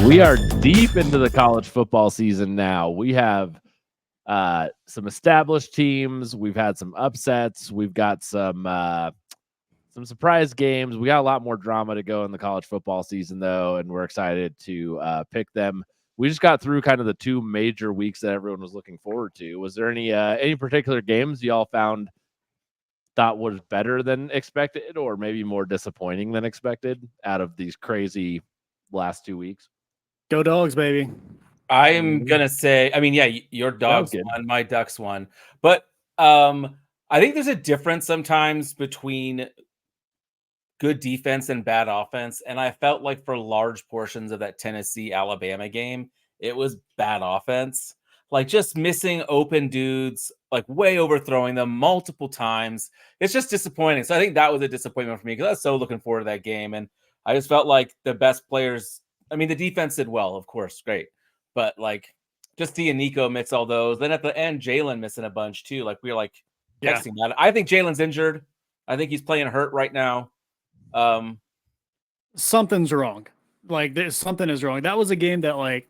We are deep into the college football season now. We have some established teams. We've had some upsets. We've got some surprise games. We got a lot more drama to go in the college football season, though, and we're excited to pick them. We just got through kind of the two major weeks that everyone was looking forward to. Was there any particular games y'all thought was better than expected, or maybe more disappointing than expected out of these crazy last 2 weeks? Go Dogs, baby. I'm gonna say, I mean, yeah, your Dogs won, my Ducks won, but I think there's a difference sometimes between good defense and bad offense, and I felt like for large portions of that Tennessee-Alabama game, it was bad offense, like just missing open dudes, like way overthrowing them multiple times. It's just disappointing. So I think that was a disappointment for me because I was so looking forward to that game, and I just felt like the best players. I mean, the defense did well, of course, great. But, like, just seeing Nico miss all those. Then at the end, Jalen missing a bunch, too. Like, we were, like, texting that. I think Jalen's injured. I think he's playing hurt right now. Something's wrong. Like, something is wrong. That was a game that, like,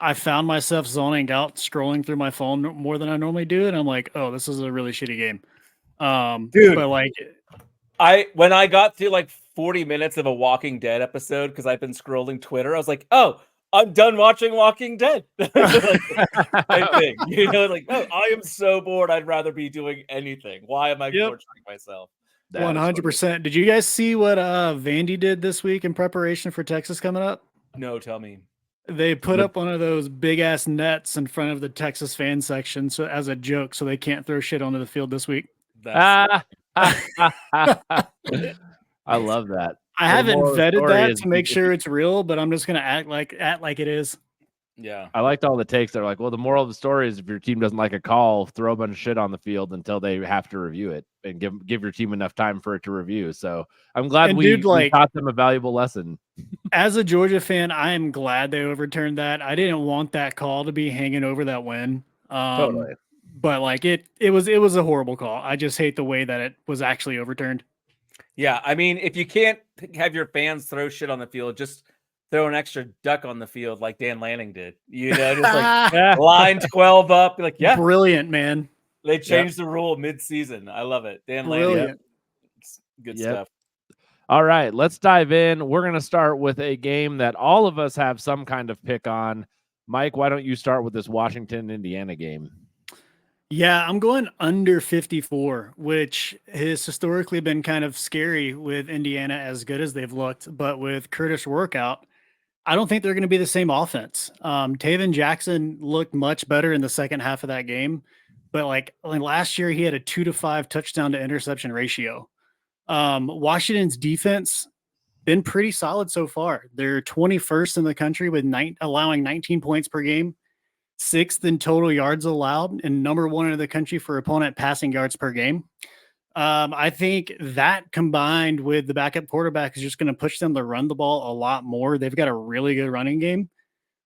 I found myself zoning out, scrolling through my phone more than I normally do. And I'm like, oh, this is a really shitty game. Dude, but, like, when I got through, like, 40 minutes of a Walking Dead episode because I've been scrolling Twitter, I was like, oh, I'm done watching Walking Dead. Like, same thing. You know, like, oh, I am so bored. I'd rather be doing anything. Why am I torturing myself? 100%. Did you guys see what Vandy did this week in preparation for Texas coming up? No, tell me. They put up one of those big ass nets in front of the Texas fan section so as a joke, so they can't throw shit onto the field this week. I love that. I haven't vetted that to make sure it's real, but I'm just gonna act like it is. Yeah, I liked all the takes. They're like, well, the moral of the story is if your team doesn't like a call, throw a bunch of shit on the field until they have to review it, and give your team enough time for it to review. So I'm glad we taught them a valuable lesson. As a Georgia fan, I am glad they overturned that. I didn't want that call to be hanging over that win. Totally. But like it was a horrible call. I just hate the way that it was actually overturned. Yeah, I mean, if you can't have your fans throw shit on the field, just throw an extra duck on the field like Dan Lanning did. You know, just like line 12 up. Like, yeah. Brilliant, man. They changed the rule mid-season. I love it. Dan Lanning. Good stuff. All right, let's dive in. We're going to start with a game that all of us have some kind of pick on. Mike, why don't you start with this Washington-Indiana game? Yeah, I'm going under 54, which has historically been kind of scary with Indiana as good as they've looked. But with Curtis Rourke out, I don't think they're going to be the same offense. Taven Jackson looked much better in the second half of that game. But like last year, he had a 2-to-5 touchdown to interception ratio. Washington's defense been pretty solid so far. They're 21st in the country with allowing 19 points per game. 6th in total yards allowed, and number 1 in the country for opponent passing yards per game. I think that combined with the backup quarterback is just going to push them to run the ball a lot more. They've got a really good running game.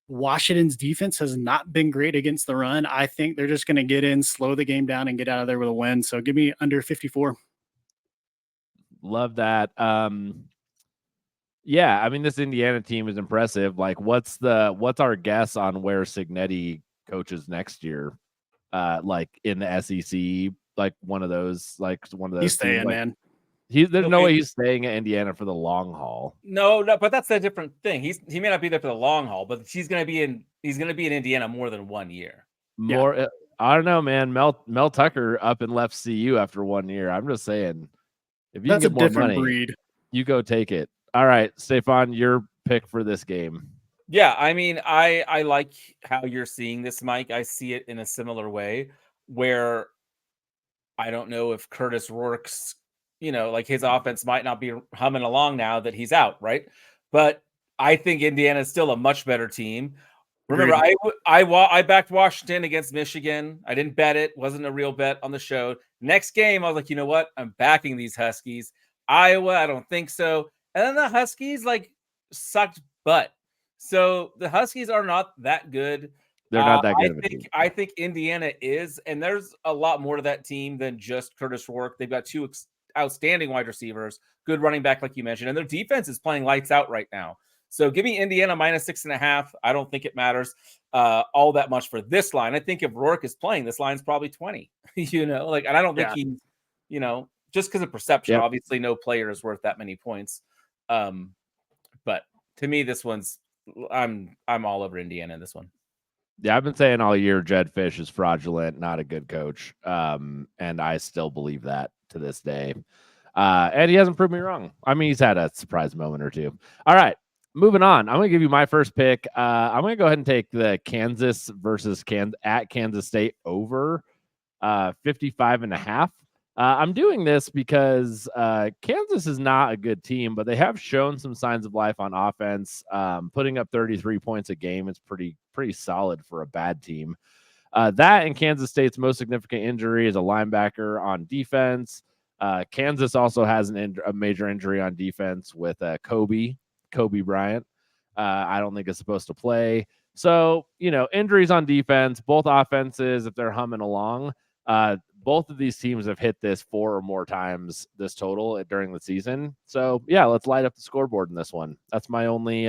Washington's defense has not been great against the run. I think they're just going to get in, slow the game down, and get out of there with a win. So give me under 54. Love that. Yeah, I mean, this Indiana team is impressive. Like, what's our guess on where Cignetti coaches next year? Like in the SEC, like one of those. He's staying, like, man. There's no way he's staying at Indiana for the long haul. No, but that's a different thing. He may not be there for the long haul, but he's gonna be in Indiana more than 1 year. I don't know, man. Mel Tucker up and left CU after 1 year. I'm just saying, if you can get more money, breed. You go take it. All right, Stefan, your pick for this game. Yeah, I mean, I like how you're seeing this, Mike. I see it in a similar way where I don't know if Curtis Rourke's, like his offense might not be humming along now that he's out, right? But I think Indiana is still a much better team. Remember, I backed Washington against Michigan. I didn't bet it. Wasn't a real bet on the show. Next game, I was like, you know what? I'm backing these Huskies. Iowa, I don't think so. And then the Huskies, like, sucked butt. So the Huskies are not that good. They're not that good. I think Indiana is, and there's a lot more to that team than just Curtis Rourke. They've got 2 outstanding wide receivers, good running back, like you mentioned, and their defense is playing lights out right now. So give me Indiana minus 6.5. I don't think it matters all that much for this line. I think if Rourke is playing, this line's probably 20. And I don't think he's, just because of perception. Obviously, no player is worth that many points. But to me, this one's I'm all over Indiana in this one. Yeah, I've been saying all year Jed Fish is fraudulent, not a good coach. And I still believe that to this day. And he hasn't proved me wrong. I mean, he's had a surprise moment or two. All right, moving on. I'm going to give you my first pick. I'm going to go ahead and take the Kansas versus at Kansas State over 55.5. I'm doing this because Kansas is not a good team, but they have shown some signs of life on offense. Putting up 33 points a game is pretty solid for a bad team. That and Kansas State's most significant injury is a linebacker on defense. Kansas also has a major injury on defense with Kobe Bryant. I don't think is supposed to play. So, injuries on defense, both offenses, if they're humming along, both of these teams have hit this 4 or more times this total during the season. So yeah, let's light up the scoreboard in this one. That's my only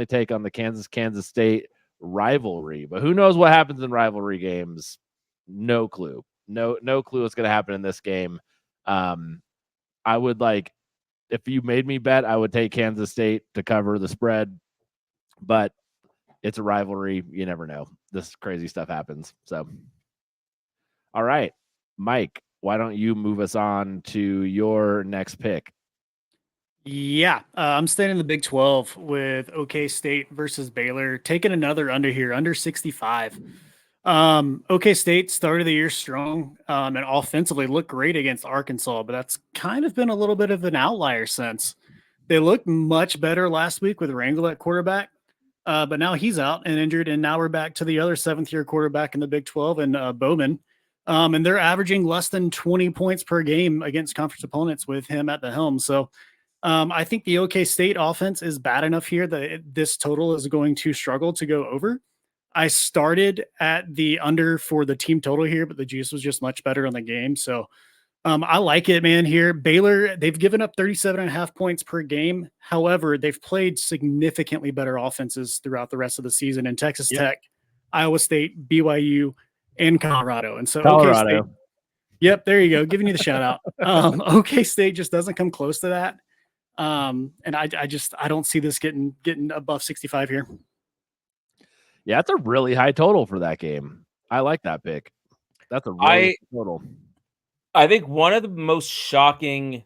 take on the Kansas State rivalry. But who knows what happens in rivalry games? No clue. No clue what's going to happen in this game. I would if you made me bet, I would take Kansas State to cover the spread, but it's a rivalry. You never know. This crazy stuff happens. So. All right, Mike, why don't you move us on to your next pick? Yeah, I'm staying in the Big 12 with OK State versus Baylor, taking another under here, under 65. OK State started the year strong and offensively looked great against Arkansas, but that's kind of been a little bit of an outlier since. They looked much better last week with Rangel at quarterback, but now he's out and injured, and now we're back to the other seventh-year quarterback in the Big 12, and Bowman. And they're averaging less than 20 points per game against conference opponents with him at the helm. So I think the OK State offense is bad enough here that this total is going to struggle to go over. I started at the under for the team total here, but the juice was just much better on the game. So I like it, man, here. Baylor, they've given up 37.5 points per game. However, they've played significantly better offenses throughout the rest of the season in Texas Tech, Iowa State, BYU, and Colorado. And so Colorado. OK State, yep, there you go. Giving you the shout out. OK State just doesn't come close to that. And I don't see this getting above 65 here. Yeah, that's a really high total for that game. I like that pick. That's a really total. I think one of the most shocking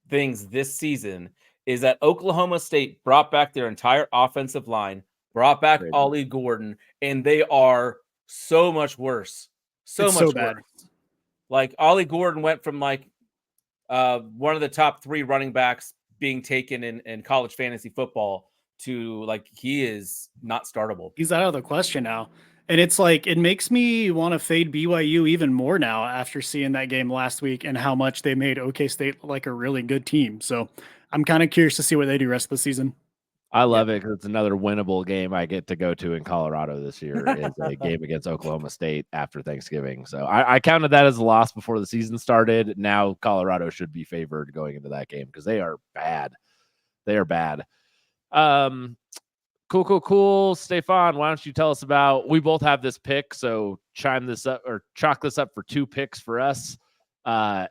things this season is that Oklahoma State brought back their entire offensive line, brought back Ollie Gordon, and they are so much worse. So much bad. Like Ollie Gordon went from one of the top 3 running backs being taken in college fantasy football to he is not startable. He's out of the question now. And it's it makes me want to fade BYU even more now after seeing that game last week and how much they made OK State like a really good team. So I'm kind of curious to see what they do rest of the season. I love it because it's another winnable game I get to go to in Colorado this year is a game against Oklahoma State after Thanksgiving. So I counted that as a loss before the season started. Now Colorado should be favored going into that game because they are bad. They are bad. Cool. Stefan, why don't you tell us about, we both have this pick, so chime this up or chalk this up for 2 picks for us.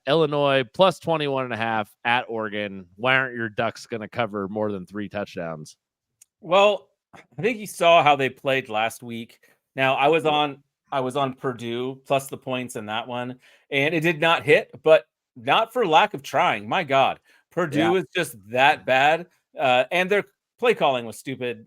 Illinois plus 21.5 at Oregon. Why aren't your Ducks going to cover more than 3 touchdowns? Well, I think you saw how they played last week. Now I was on Purdue plus the points in that one, and it did not hit, but not for lack of trying. My God, Purdue is just that bad. And their play calling was stupid.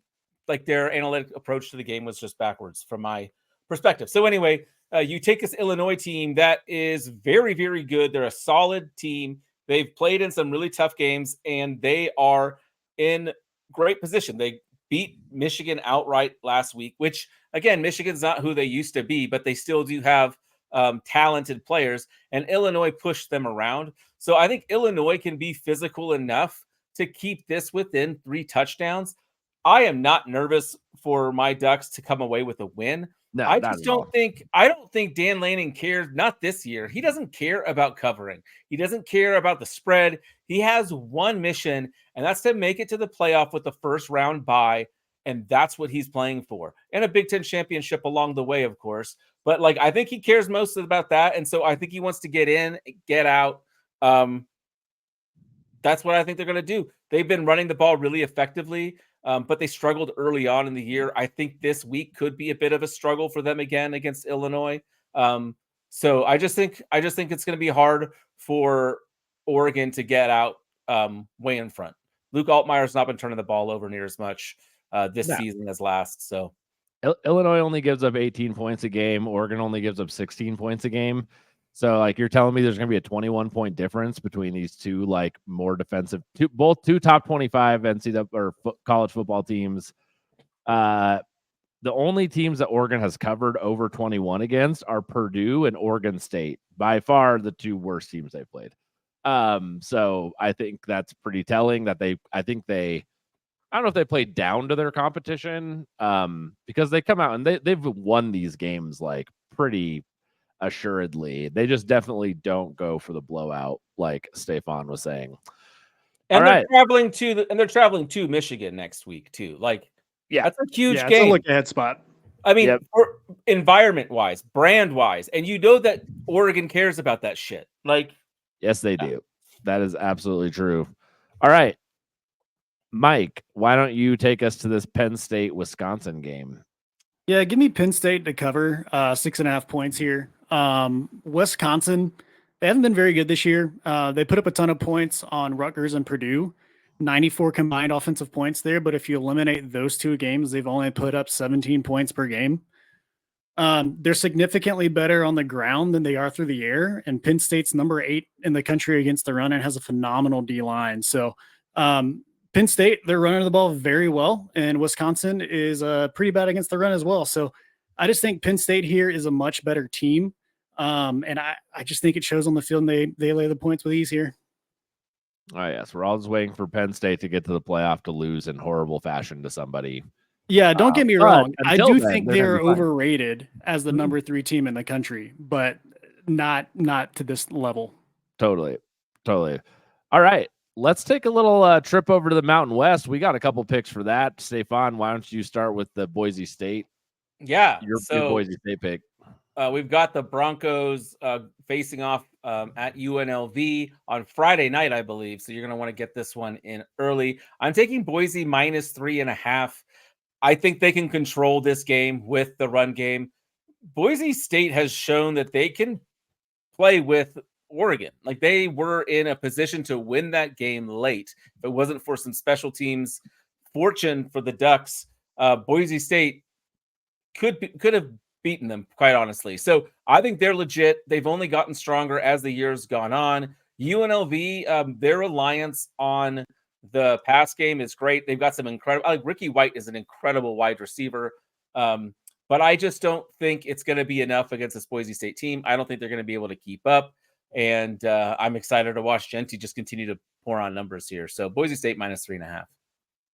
Their analytic approach to the game was just backwards from my perspective. So anyway, you take this Illinois team that is very, very good. They're a solid team. They've played in some really tough games, and they are in great position. They beat Michigan outright last week, which, again, Michigan's not who they used to be, but they still do have talented players, and Illinois pushed them around. So I think Illinois can be physical enough to keep this within 3 touchdowns. I am not nervous for my Ducks to come away with a win. No, I not just at all. I don't think Dan Lanning cares. Not this year. He doesn't care about covering. He doesn't care about the spread. He has one mission, and that's to make it to the playoff with the first round bye. And that's what he's playing for. And a Big Ten championship along the way, of course. But like, I think he cares most about that. And so I think he wants to get in, get out. That's what I think they're going to do. They've been running the ball really effectively, but they struggled early on in the year. I think this week could be a bit of a struggle for them again against Illinois. So I just think it's going to be hard for Oregon to get out way in front. Luke Altmaier's not been turning the ball over near as much this season as last. So Illinois only gives up 18 points a game. Oregon only gives up 16 points a game. So, like, you're telling me there's going to be a 21-point difference between these two, like, more defensive, both two top 25 NCAA or college football teams. The only teams that Oregon has covered over 21 against are Purdue and Oregon State, by far the two worst teams they've played. So I think that's pretty telling that I don't know if they played down to their competition, because they come out and they've won these games like pretty assuredly. They just definitely don't go for the blowout, like Stefan was saying. And they're traveling to Michigan next week too. Like, that's a huge game. It's a look ahead spot. I mean, environment wise, brand wise, and you know that Oregon cares about that shit. Like, yes, they do. That is absolutely true. All right, Mike, why don't you take us to this Penn State Wisconsin game? Yeah, give me Penn State to cover 6.5 points here. Wisconsin, they haven't been very good this year. They put up a ton of points on Rutgers and Purdue, 94 combined offensive points there. But if you eliminate those two games, they've only put up 17 points per game. They're significantly better on the ground than they are through the air. And Penn State's number 8 in the country against the run and has a phenomenal D-line. So Penn State, they're running the ball very well, and Wisconsin is pretty bad against the run as well. So I just think Penn State here is a much better team. And I just think it shows on the field, and they lay the points with ease here. Oh, yes. We're all just waiting for Penn State to get to the playoff to lose in horrible fashion to somebody. Yeah, don't get me wrong. I do think they're overrated overrated as the number 3 team in the country, but not to this level. Totally. All right. Let's take a little trip over to the Mountain West. We got a couple picks for that. Stefan, why don't you start with the Boise State? Yeah. Your Boise State pick. We've got the Broncos facing off at UNLV on Friday night, I believe. So you're going to want to get this one in early. I'm taking Boise minus 3.5. I think they can control this game with the run game. Boise State has shown that they can play with Oregon. Like, they were in a position to win that game late. If it wasn't for some special teams fortune for the Ducks, Boise State could have beaten them, quite honestly. So I think they're legit. They've only gotten stronger as the year's gone on. UNLV, their reliance on the pass game is great. They've got some incredible, like Ricky White is an incredible wide receiver. But I just don't think it's going to be enough against this Boise State team. I don't think they're going to be able to keep up. And I'm excited to watch Genty just continue to pour on numbers here. So Boise State minus 3.5.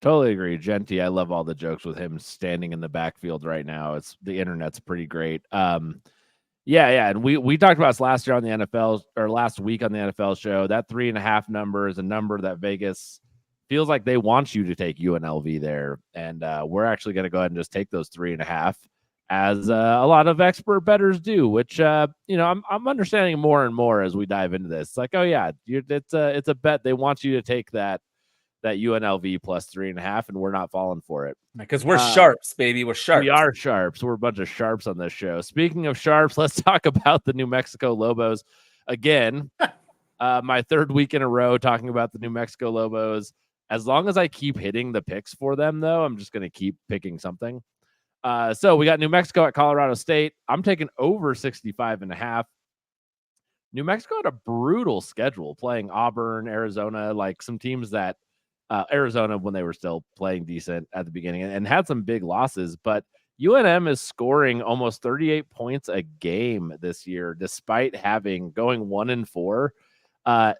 Totally agree. Genty, I love all the jokes with him standing in the backfield right now. The internet's pretty great. Yeah. And we talked about this last year on the NFL, or last week on the NFL show. That 3.5 number is a number that Vegas feels like they want you to take UNLV there. And we're actually going to go ahead and just take those 3.5. As a lot of expert bettors do, which I'm understanding more and more as we dive into this. It's like, oh yeah, it's a bet. They want you to take that UNLV plus 3.5, and we're not falling for it because we're sharps, baby. We're sharps. We are sharps. We're a bunch of sharps on this show. Speaking of sharps, let's talk about the New Mexico Lobos again. My third week in a row talking about the New Mexico Lobos. As long as I keep hitting the picks for them, though, I'm just going to keep picking something. So we got New Mexico at Colorado State. I'm taking over 65.5. New Mexico had a brutal schedule playing Auburn, Arizona, like some teams that Arizona when they were still playing decent at the beginning and had some big losses. But UNM is scoring almost 38 points a game this year, despite going 1-4.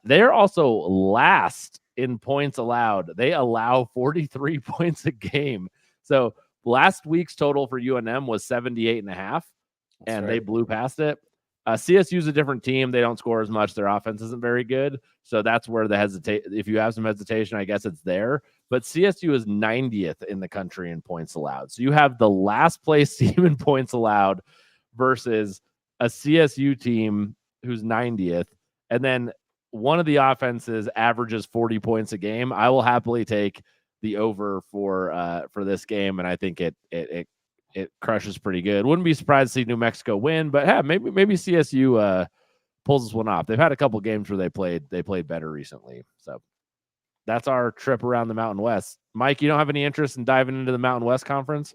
They're also last in points allowed. They allow 43 points a game. So Last week's total for UNM was 78.5, and right. they blew past it. CSU's a different team. They don't score as much. Their offense isn't very good. So that's where if you have some hesitation, I guess it's there. But CSU is 90th in the country in points allowed. So you have the last place team in points allowed versus a CSU team who's 90th. And then one of the offenses averages 40 points a game. I will happily take the over for this game, and I think it crushes pretty good. Wouldn't be surprised to see New Mexico win, but yeah, maybe CSU pulls this one off. They've had a couple games where they played better recently. So that's our trip around the Mountain West. Mike, you don't have any interest in diving into the Mountain West Conference?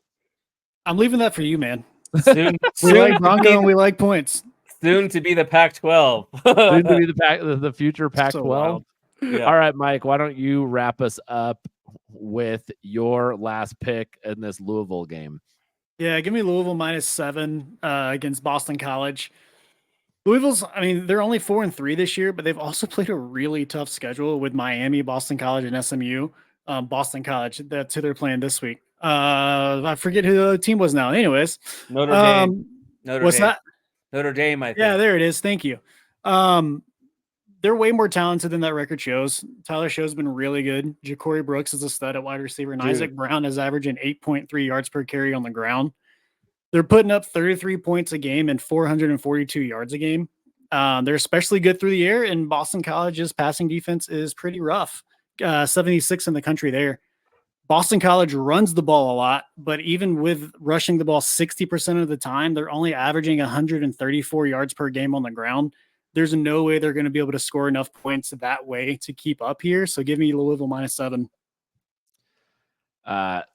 I'm leaving that for you, man. Soon we like Bronco and we like points. Soon to be the Pac-12. Soon to be the future Pac-12. So yeah. All right, Mike, why don't you wrap us up with your last pick in this Louisville game? Yeah, give me Louisville -7 against Boston College. Louisville's, I mean, they're only 4-3 this year, but they've also played a really tough schedule with Miami, Boston College, and SMU. Boston College, that's who they're playing this week. I forget who the team was now. Anyways, Notre Dame. What's that? Notre Dame, I think. Yeah, there it is. Thank you. They're way more talented than that record shows. Tyler Show's been really good. Ja'Cory Brooks is a stud at wide receiver, and Isaac Brown is averaging 8.3 yards per carry on the ground. They're putting up 33 points a game and 442 yards a game. They're especially good through the air, and Boston College's passing defense is pretty rough. 76 in the country there. Boston College runs the ball a lot, but even with rushing the ball 60% of the time, they're only averaging 134 yards per game on the ground. There's no way they're going to be able to score enough points that way to keep up here. So give me Louisville -7.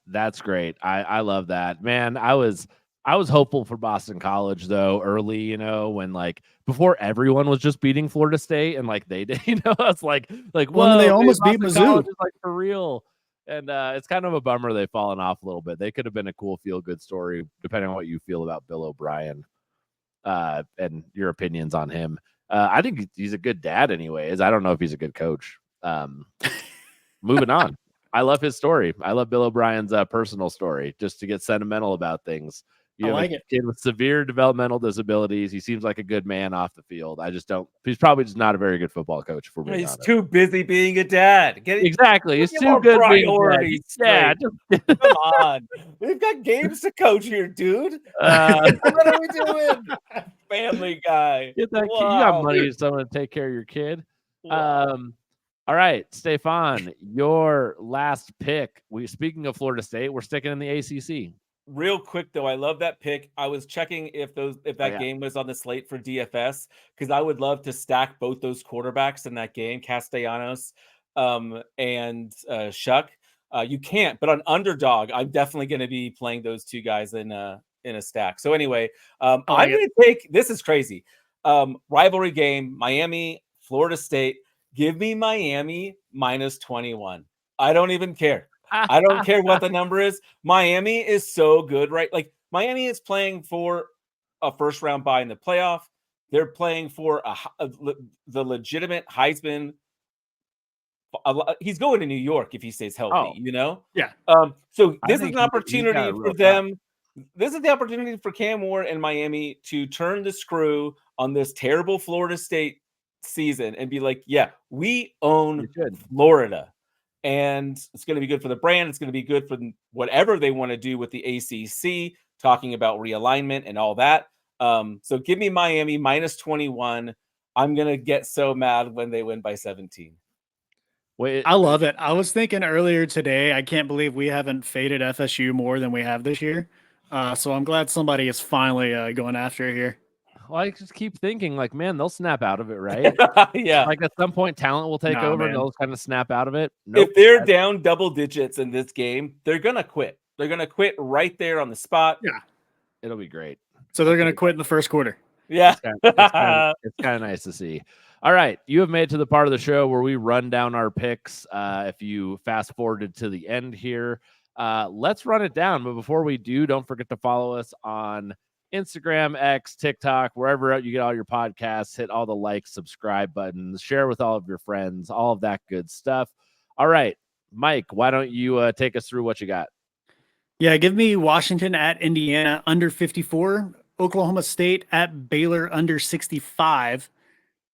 That's great. I love that, man. I was hopeful for Boston College though early, when like before everyone was just beating Florida State and like they did, it's like well, they almost beat Mizzou like for real. And it's kind of a bummer they've fallen off a little bit. They could have been a cool feel-good story, depending on what you feel about Bill O'Brien and your opinions on him. I think he's a good dad anyways. I don't know if he's a good coach. Moving on. I love his story. I love Bill O'Brien's personal story, just to get sentimental about things. You have a kid with severe developmental disabilities. He seems like a good man off the field. I just don't. He's probably just not a very good football coach. For me, he's too busy being a dad. Exactly, he's too good being a dad. Yeah, come on. We've got games to coach here, dude. What are we doing? Family Guy. Get that kid. You got money, someone to take care of your kid. Wow. All right, Stefan, your last pick. Speaking of Florida State, we're sticking in the ACC. Real quick though, I love that pick. I was checking if that game was on the slate for DFS because I would love to stack both those quarterbacks in that game, Castellanos and Shuck. You can't, but on Underdog, I'm definitely going to be playing those two guys in a stack. So anyway, I'm going to take. This is crazy. Rivalry game, Miami, Florida State. Give me Miami -21. I don't even care. I don't care what the number is. Miami is so good, right? Like Miami is playing for a first round bye in the playoff. They're playing for the legitimate Heisman. He's going to New York if he stays healthy, Yeah. So this is an opportunity for them. This is the opportunity for Cam Moore and Miami to turn the screw on this terrible Florida State season and be like, yeah, we own Florida. And it's going to be good for the brand. It's going to be good for whatever they want to do with the ACC, talking about realignment and all that. So give me Miami -21. I'm going to get so mad when they win by 17. Wait, I love it. I was thinking earlier today, I can't believe we haven't faded FSU more than we have this year. So I'm glad somebody is finally going after it here. Well, I just keep thinking, like, man, they'll snap out of it, right? Yeah. Like at some point, talent will take over and they'll kind of snap out of it. Nope. If they're down double digits in this game, they're going to quit. They're going to quit right there on the spot. Yeah. It'll be great. So they're going to quit in the first quarter. Yeah. It's kind of nice to see. All right. You have made it to the part of the show where we run down our picks. If you fast forwarded to the end here, let's run it down. But before we do, don't forget to follow us on Instagram, X, TikTok, wherever you get all your podcasts. Hit all the like, subscribe buttons, share with all of your friends, all of that good stuff. All right, Mike, why don't you take us through what you got? Yeah, give me Washington at Indiana under 54, Oklahoma State at Baylor under 65,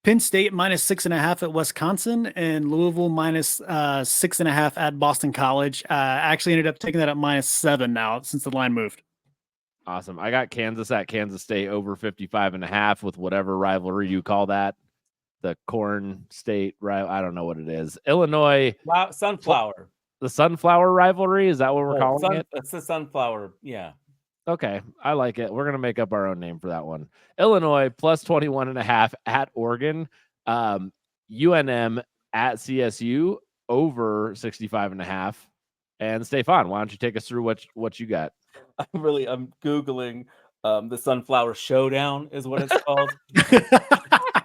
Penn State minus 6.5 at Wisconsin, and Louisville minus 6.5 at Boston College. Actually ended up taking that at -7 now since the line moved. Awesome. I got Kansas at Kansas State over 55.5 with whatever rivalry you call that. The Corn State, right? I don't know what it is. Illinois. Sunflower. The Sunflower rivalry? Is that what we're calling it? It's the Sunflower. Yeah. Okay. I like it. We're going to make up our own name for that one. Illinois plus 21.5 at Oregon. UNM at CSU over 65.5. And Stefan, why don't you take us through what you got? I'm Googling the Sunflower Showdown is what it's called.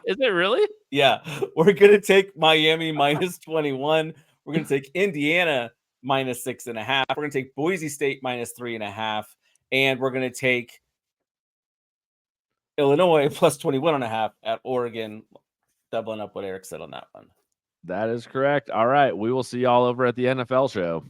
Is it really? Yeah. We're going to take Miami minus 21. We're going to take Indiana minus 6.5. We're going to take Boise State minus 3.5. And we're going to take Illinois plus 21.5 at Oregon. Doubling up what Eric said on that one. That is correct. All right. We will see y'all over at the NFL show.